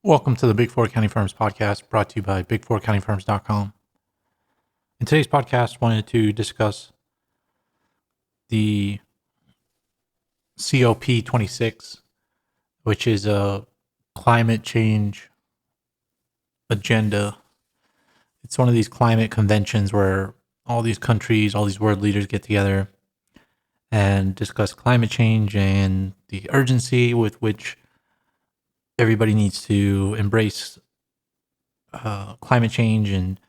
Welcome to the Big Four Accounting Firms podcast brought to you by big4accountingfirms.com. In today's podcast, I wanted to discuss the COP26, which is a climate change agenda. It's one of these climate conventions where all these countries, all these world leaders get together and discuss climate change and the urgency with which everybody needs to embrace climate change and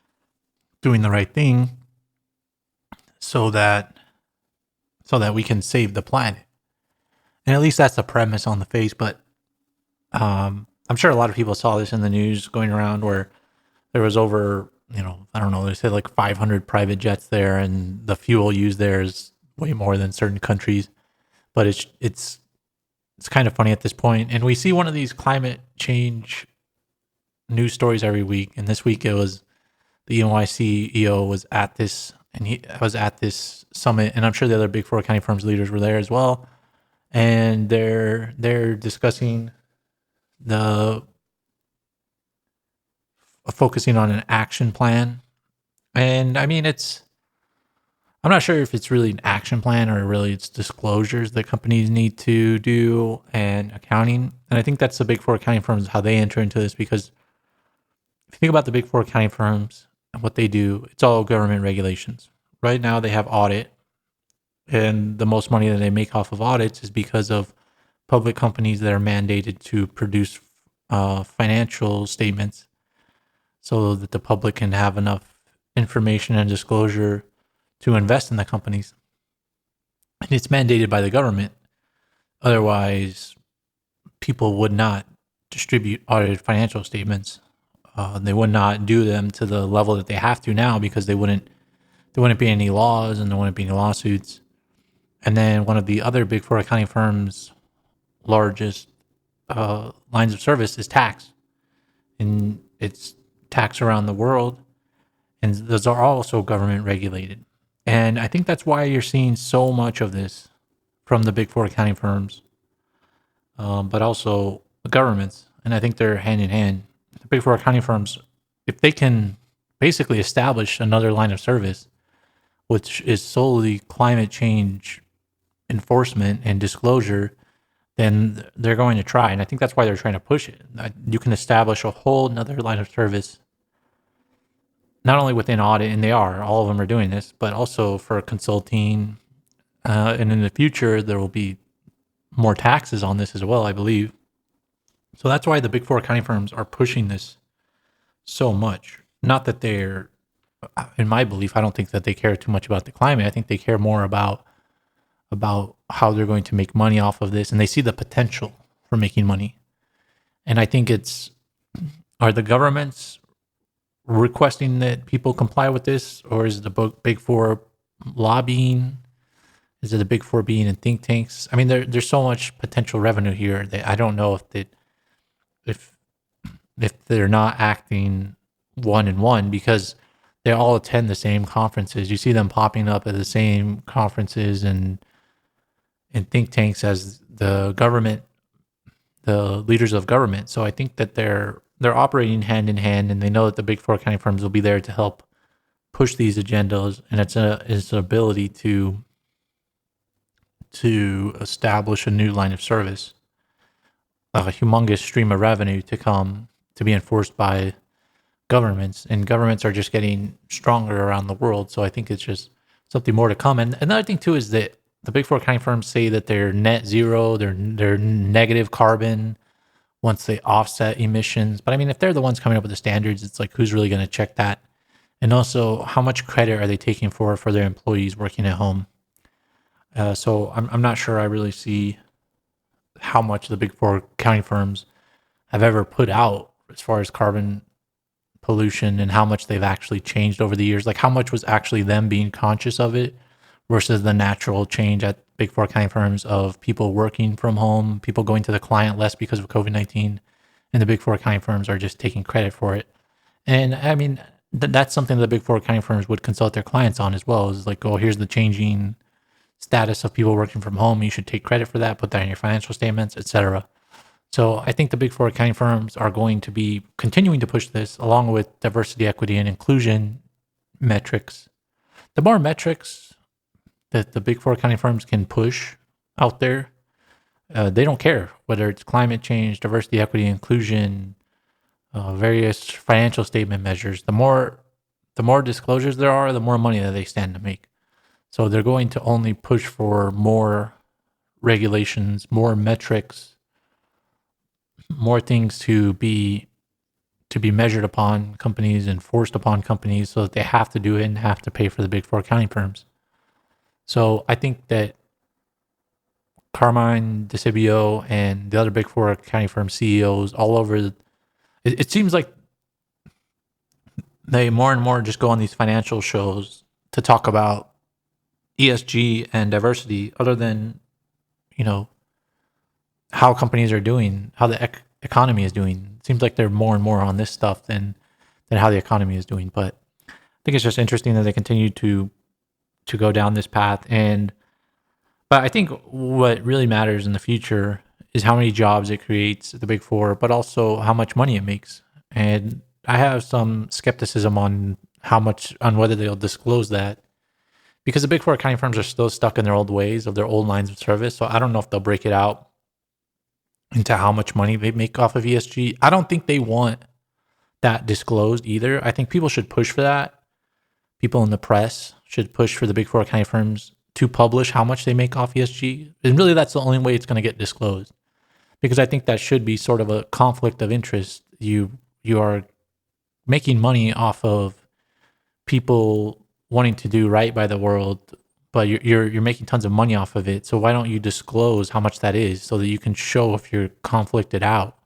doing the right thing so that we can save the planet. And at least that's the premise on the face. But I'm sure a lot of people saw this in the news going around where there was over, I don't know, they said like 500 private jets there, and the fuel used there is way more than certain countries. But it's kind of funny at this point. And we see one of these climate change news stories every week. And this week it was the EY CEO was at this, and he was at this summit. And I'm sure the other Big Four accounting firms leaders were there as well. And they're discussing focusing on an action plan. And I mean, I'm not sure if it's really an action plan or really it's disclosures that companies need to do and accounting. And I think that's the Big Four accounting firms, how they enter into this, because if you think about the Big Four accounting firms and what they do, it's all government regulations. Right now they have audit, and the most money that they make off of audits is because of public companies that are mandated to produce financial statements so that the public can have enough information and disclosure to invest in the companies. And it's mandated by the government. Otherwise, people would not distribute audited financial statements. They would not do them to the level that they have to now, because there wouldn't be any laws and there wouldn't be any lawsuits. And then one of the other Big Four accounting firms' largest lines of service is tax. And it's tax around the world. And those are also government regulated. And I think that's why you're seeing so much of this from the Big Four accounting firms, but also the governments. And I think they're hand in hand. The Big Four accounting firms, if they can basically establish another line of service, which is solely climate change enforcement and disclosure, then they're going to try. And I think that's why they're trying to push it. You can establish a whole another line of service, not only within audit, and all of them are doing this, but also for consulting. And in the future, there will be more taxes on this as well, I believe. So that's why the Big Four accounting firms are pushing this so much. Not that they're, in my belief, I don't think that they care too much about the climate. I think they care more about how they're going to make money off of this, and they see the potential for making money. And I think are the governments requesting that people comply with this, or is the Big Four lobbying? Is it the Big Four being in think tanks? I mean, there's so much potential revenue here that I don't know if they're not acting one and one, because they all attend the same conferences. You see them popping up at the same conferences and think tanks as the government, the leaders of government. So I think that they're operating hand in hand, and they know that the Big Four accounting firms will be there to help push these agendas, and it's an ability to establish a new line of service, a humongous stream of revenue to be enforced by governments, and governments are just getting stronger around the world. So I think it's just something more to come. And another thing too is that the Big Four accounting firms say that they're net zero, they're negative carbon once they offset emissions. But I mean, if they're the ones coming up with the standards, it's like, who's really going to check that? And also, how much credit are they taking for their employees working at home? So I'm not sure I really see how much the Big Four accounting firms have ever put out as far as carbon pollution, and how much they've actually changed over the years. Like, how much was actually them being conscious of it versus the natural change at Big Four accounting firms of people working from home, people going to the client less because of COVID-19, and the Big Four accounting firms are just taking credit for it. And I mean, that's something the Big Four accounting firms would consult their clients on as well, is like, oh, here's the changing status of people working from home. You should take credit for that, put that in your financial statements, etc. So I think the big four accounting firms are going to be continuing to push this along with diversity, equity, and inclusion metrics. The more metrics that the big four accounting firms can push out there, they don't care whether it's climate change, diversity, equity, inclusion, various financial statement measures. The more disclosures there are, the more money that they stand to make. So they're going to only push for more regulations, more metrics, more things to be measured upon companies and forced upon companies so that they have to do it and have to pay for the big four accounting firms. So I think that Carmine DeCibio and the other big four accounting firm CEOs all over, it seems like they more and more just go on these financial shows to talk about ESG and diversity other than, you know, how companies are doing, how the economy is doing. It seems like they're more and more on this stuff than how the economy is doing. But I think it's just interesting that they continue to go down this path. But I think what really matters in the future is how many jobs it creates at the big four, but also how much money it makes. And I have some skepticism on whether they'll disclose that, because the big four accounting firms are still stuck in their old ways of their old lines of service. So I don't know if they'll break it out into how much money they make off of ESG. I don't think they want that disclosed either. I think people should push for that. People in the press should push for the big four accounting firms to publish how much they make off ESG. And really, that's the only way it's going to get disclosed, because I think that should be sort of a conflict of interest. You are making money off of people wanting to do right by the world, but you're making tons of money off of it. So why don't you disclose how much that is so that you can show if you're conflicted out?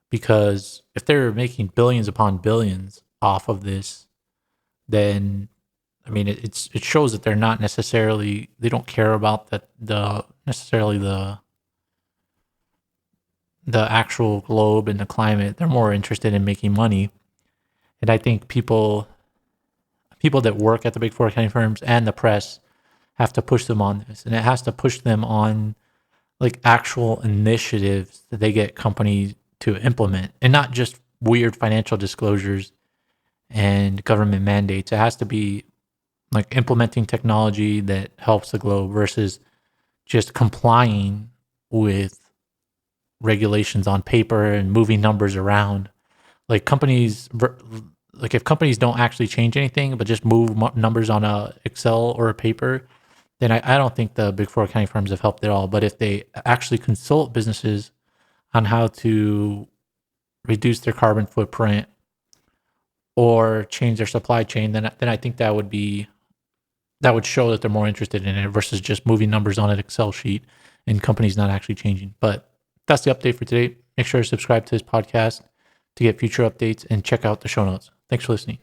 Because if they're making billions upon billions off of this, then I mean it shows that they're not necessarily, they don't care about the actual globe and the climate. They're more interested in making money. And I think people that work at the big four accounting firms and the press have to push them on this, and it has to push them on like actual initiatives that they get companies to implement, and not just weird financial disclosures and government mandates. It has to be like implementing technology that helps the globe versus just complying with regulations on paper and moving numbers around. Like if companies don't actually change anything but just move numbers on a Excel or a paper, then I don't think the big four accounting firms have helped at all. But if they actually consult businesses on how to reduce their carbon footprint or change their supply chain, then I think that would show that they're more interested in it versus just moving numbers on an Excel sheet and companies not actually changing. But that's the update for today. Make sure to subscribe to this podcast to get future updates and check out the show notes. Thanks for listening.